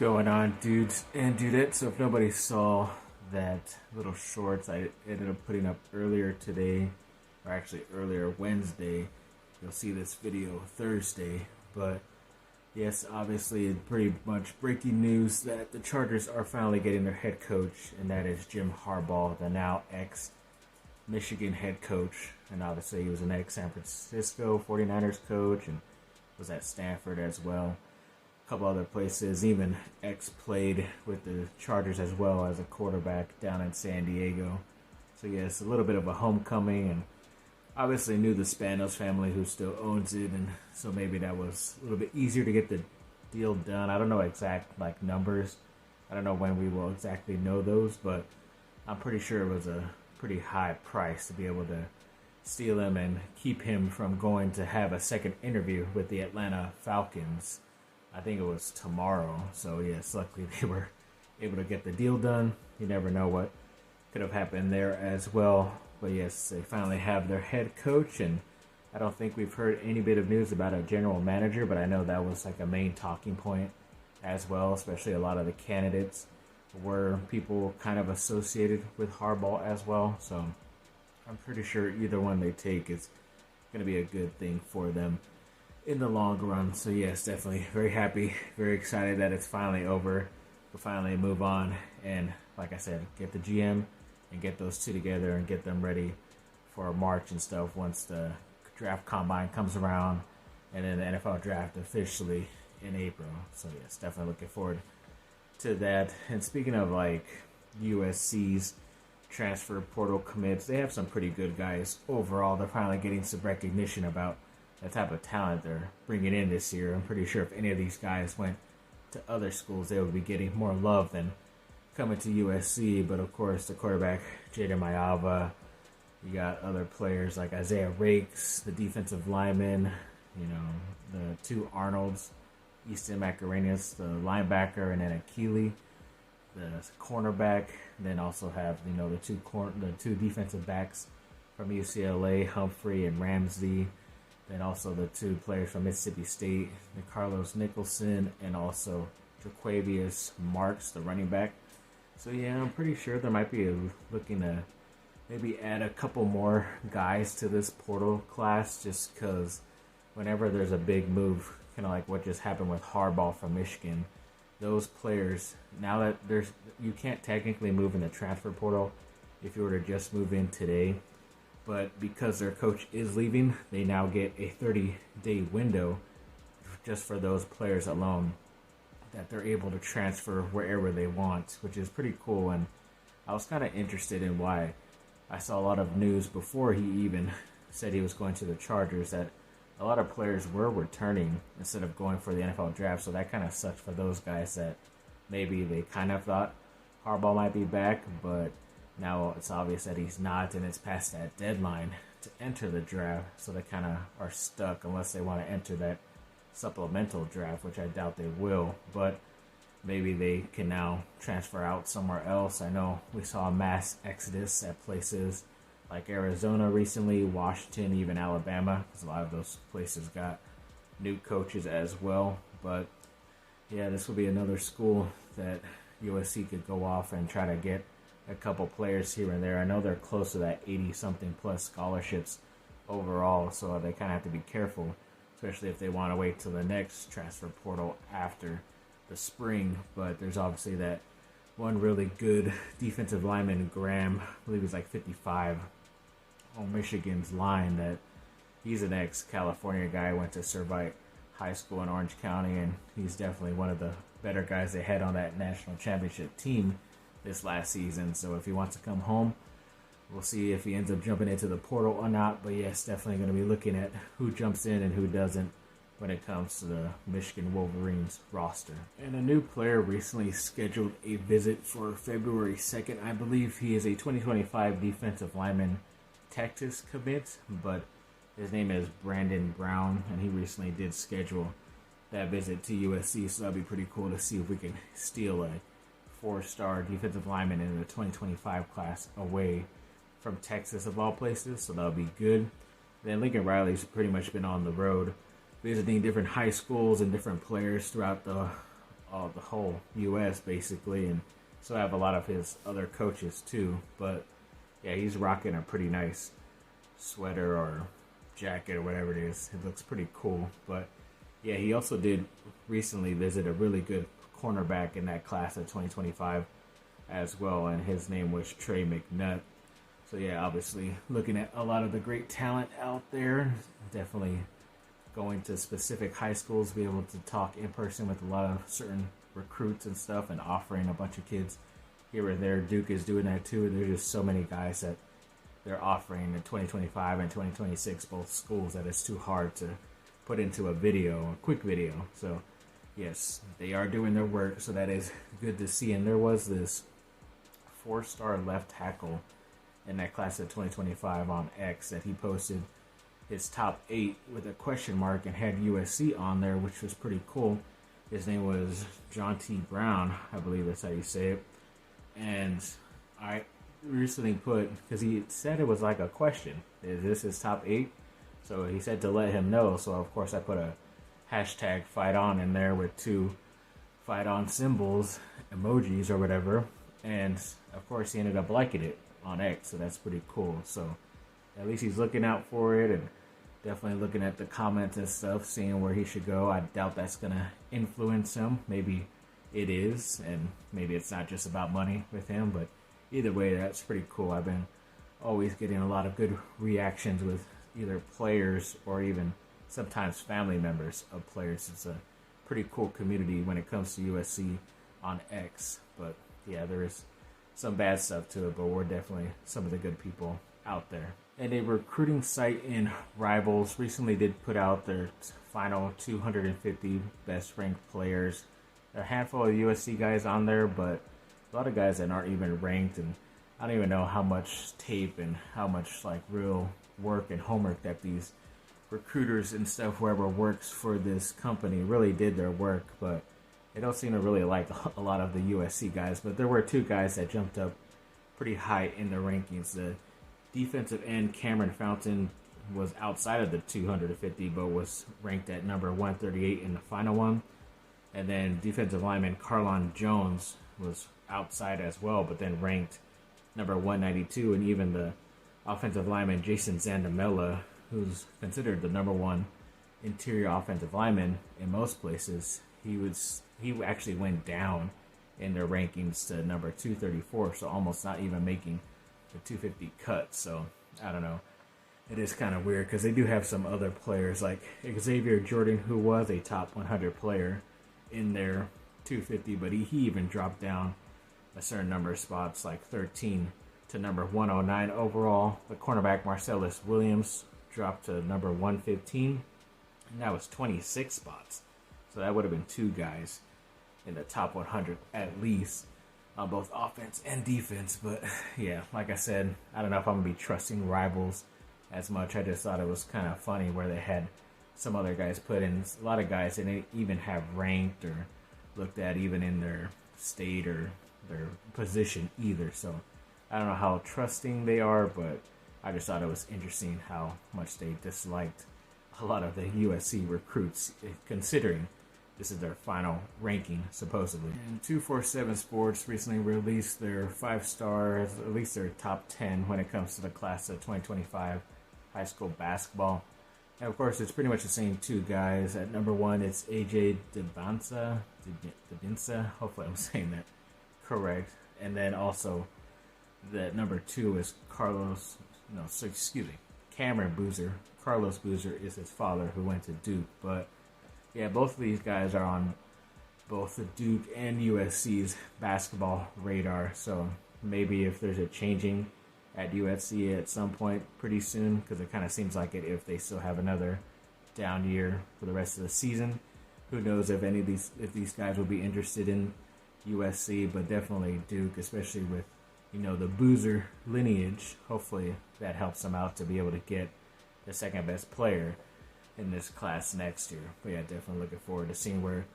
Going on, dudes and dudettes? So if nobody saw that little shorts I ended up putting up earlier today, or actually earlier Wednesday, you'll see this video Thursday. But yes, obviously pretty much breaking news that the Chargers are finally getting their head coach, and that is Jim Harbaugh, the now ex-Michigan head coach. And obviously he was an ex-San Francisco 49ers coach and was at Stanford as well. Couple other places, even played with the Chargers as well as a quarterback down in San Diego. So yes, a little bit of a homecoming, and obviously knew the Spanos family who still owns it, and so maybe that was a little bit easier to get the deal done. I don't know exact numbers. I don't know when we will exactly know those, but I'm pretty sure it was a pretty high price to be able to steal him and keep him from going to have a second interview with the Atlanta Falcons. I think it was tomorrow. So yes, luckily they were able to get the deal done. You never know what could have happened there as well. But yes, they finally have their head coach, and I don't think we've heard any bit of news about a general manager, but I know that was like a main talking point as well, especially a lot of the candidates were people kind of associated with Harbaugh as well. So I'm pretty sure either one they take is going to be a good thing for them in the long run. So yes, definitely very happy, very excited that it's finally over. We'll finally move on and, like I said, get the GM and get those two together and get them ready for March and stuff once the draft combine comes around, and then the NFL draft officially in April. So yes, definitely looking forward to that. And speaking of USC's transfer portal commits, they have some pretty good guys overall. They're finally getting some recognition about the type of talent they're bringing in this year. I'm pretty sure if any of these guys went to other schools, they would be getting more love than coming to USC. But of course, the quarterback, Jaden Mayava, you got other players like Isaiah Rakes, the defensive lineman, the two Arnolds, Easton Macarenas, the linebacker, and then Akili, the cornerback. Then also have, the two defensive backs from UCLA, Humphrey and Ramsey. And also the two players from Mississippi State, Carlos Nicholson and also Jaquavius Marks, the running back. So yeah, I'm pretty sure there might be looking to maybe add a couple more guys to this portal class, just because whenever there's a big move, kind of like what just happened with Harbaugh from Michigan, those players, now that you can't technically move in the transfer portal if you were to just move in today. But because their coach is leaving, they now get a 30-day window just for those players alone that they're able to transfer wherever they want, which is pretty cool. And I was kind of interested in why I saw a lot of news before he even said he was going to the Chargers that a lot of players were returning instead of going for the NFL draft. So that kind of sucks for those guys that maybe they kind of thought Harbaugh might be back, but now it's obvious that he's not, and it's past that deadline to enter the draft, so they kind of are stuck unless they want to enter that supplemental draft, which I doubt they will, but maybe they can now transfer out somewhere else. I know we saw a mass exodus at places like Arizona recently, Washington, even Alabama, because a lot of those places got new coaches as well. But yeah, this will be another school that USC could go off and try to get a couple players here and there. I know they're close to that 80-something plus scholarships overall, so they kind of have to be careful, especially if they want to wait till the next transfer portal after the spring. But there's obviously that one really good defensive lineman, Graham, I believe he's like 55, on Michigan's line, that he's an ex-California guy, went to Servite High School in Orange County, and he's definitely one of the better guys they had on that national championship team this last season. So if he wants to come home, we'll see if he ends up jumping into the portal or not. But yes, definitely going to be looking at who jumps in and who doesn't when it comes to the Michigan Wolverines roster. And a new player recently scheduled a visit for February 2nd. I believe he is a 2025 defensive lineman, Texas commit, but his name is Brandon Brown, and he recently did schedule that visit to USC. So that'd be pretty cool to see if we can steal a 4-star defensive lineman in the 2025 class away from Texas of all places, so that'll be good. Then Lincoln Riley's pretty much been on the road visiting different high schools and different players throughout all the whole U.S. basically, and so I have a lot of his other coaches too. But yeah, he's rocking a pretty nice sweater or jacket or whatever it is. It looks pretty cool. But yeah, he also did recently visit a really good cornerback in that class of 2025 as well, and his name was Trey McNutt. So yeah, obviously looking at a lot of the great talent out there. Definitely going to specific high schools, be able to talk in person with a lot of certain recruits and stuff, and offering a bunch of kids here and there. Duke is doing that too. There's just so many guys that they're offering in 2025 and 2026, both schools, that it's too hard to put into a video, a quick video. So yes, they are doing their work, so that is good to see. And there was this 4-star left tackle in that class of 2025 on X that he posted his top 8 with a question mark and had USC on there, which was pretty cool. His name was DeJounte Brown, I believe that's how you say it. And I recently put, because he said it was like a question, is this his top 8? So he said to let him know. So of course I put a hashtag fight on in there with 2 fight on symbols, emojis or whatever. And of course he ended up liking it on X, so that's pretty cool. So at least he's looking out for it, and definitely looking at the comments and stuff, seeing where he should go. I doubt that's going to influence him. Maybe it is, and maybe it's not just about money with him, but either way, that's pretty cool. I've been always getting a lot of good reactions with either players or even sometimes family members of players. It's a pretty cool community when it comes to USC on X. But yeah, there is some bad stuff to it, but we're definitely some of the good people out there. And a recruiting site in Rivals recently did put out their final 250 best ranked players. There are a handful of USC guys on there, but a lot of guys that aren't even ranked, and I don't even know how much tape and how much like real work and homework that these recruiters and stuff, whoever works for this company, really did their work. But they don't seem to really like a lot of the USC guys. But there were 2 guys that jumped up pretty high in the rankings. The defensive end Cameron Fountain was outside of the 250, but was ranked at number 138 in the final one. And then defensive lineman Carlon Jones was outside as well, but then ranked number 192. And even the offensive lineman Jason Zandamela, who's considered the number 1 interior offensive lineman in most places, he actually went down in their rankings to number 234, so almost not even making the 250 cut. So I don't know, it is kind of weird because they do have some other players like Xavier Jordan, who was a top 100 player in their 250, but he even dropped down a certain number of spots, like 13 to number 109 overall. The cornerback Marcellus Williams dropped to number 115, and that was 26 spots. So that would have been 2 guys in the top 100 at least on both offense and defense. But yeah, like I said, I don't know if I'm going to be trusting Rivals as much. I just thought it was kind of funny where they had some other guys put in. A lot of guys they didn't even have ranked or looked at even in their state or their position either. So I don't know how trusting they are, but I just thought it was interesting how much they disliked a lot of the USC recruits, considering this is their final ranking, supposedly. And 247 Sports recently released their 5 stars, at least their top 10 when it comes to the class of 2025 high school basketball. And of course, it's pretty much the same 2 guys. At number 1, it's AJ Debinsa. Hopefully I'm saying that correct. And then also, the number 2 is Cameron Boozer. Carlos Boozer is his father, who went to Duke. But yeah, both of these guys are on both the Duke and USC's basketball radar. So maybe if there's a changing at USC at some point pretty soon, because it kind of seems like it if they still have another down year for the rest of the season. Who knows if these guys will be interested in USC, but definitely Duke, especially with the Boozer lineage. Hopefully that helps them out to be able to get the second best player in this class next year. But yeah, definitely looking forward to seeing where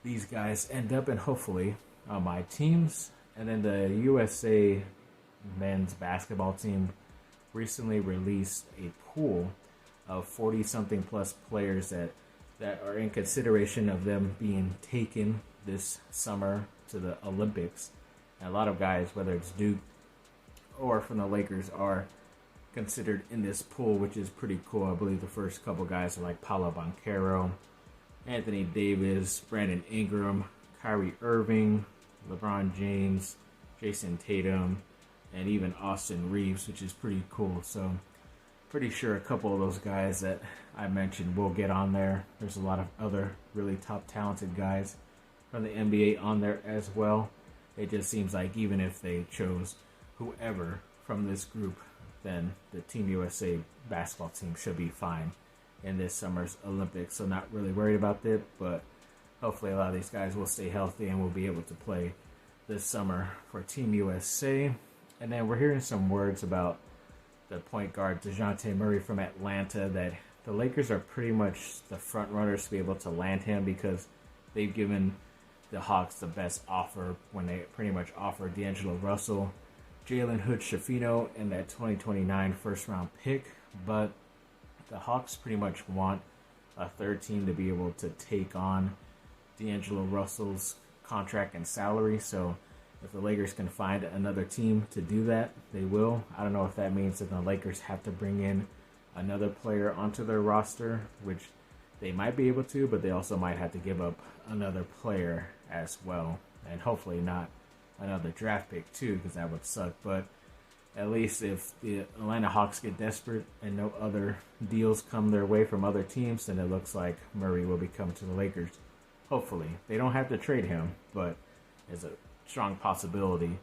these guys end up, and hopefully on my teams. And then the USA men's basketball team recently released a pool of 40-something plus players that are in consideration of them being taken this summer to the Olympics. And a lot of guys, whether it's Duke or from the Lakers, are considered in this pool, which is pretty cool. I believe the first couple guys are like Paolo Banchero, Anthony Davis, Brandon Ingram, Kyrie Irving, LeBron James, Jason Tatum, and even Austin Reeves, which is pretty cool. So pretty sure a couple of those guys that I mentioned will get on there. There's a lot of other really top talented guys from the NBA on there as well. It just seems like even if they chose whoever from this group, then the Team USA basketball team should be fine in this summer's Olympics. So not really worried about it, but hopefully a lot of these guys will stay healthy and will be able to play this summer for Team USA. And then we're hearing some words about the point guard DeJounte Murray from Atlanta, that the Lakers are pretty much the front runners to be able to land him because they've given the Hawks the best offer when they pretty much offered D'Angelo Russell, Jalen Hood-Schifino, and that 2029 first-round pick. But the Hawks pretty much want a third team to be able to take on D'Angelo Russell's contract and salary. So if the Lakers can find another team to do that, they will. I don't know if that means that the Lakers have to bring in another player onto their roster, which they might be able to, but they also might have to give up another player as well. And hopefully not another draft pick too, because that would suck. But at least if the Atlanta Hawks get desperate and no other deals come their way from other teams, then it looks like Murray will be coming to the Lakers. Hopefully. They don't have to trade him, but there's a strong possibility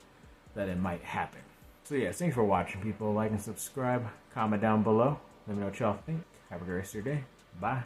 that it might happen. So yeah, thanks for watching, people. Like and subscribe. Comment down below. Let me know what y'all think. Have a great rest of your day. Bye.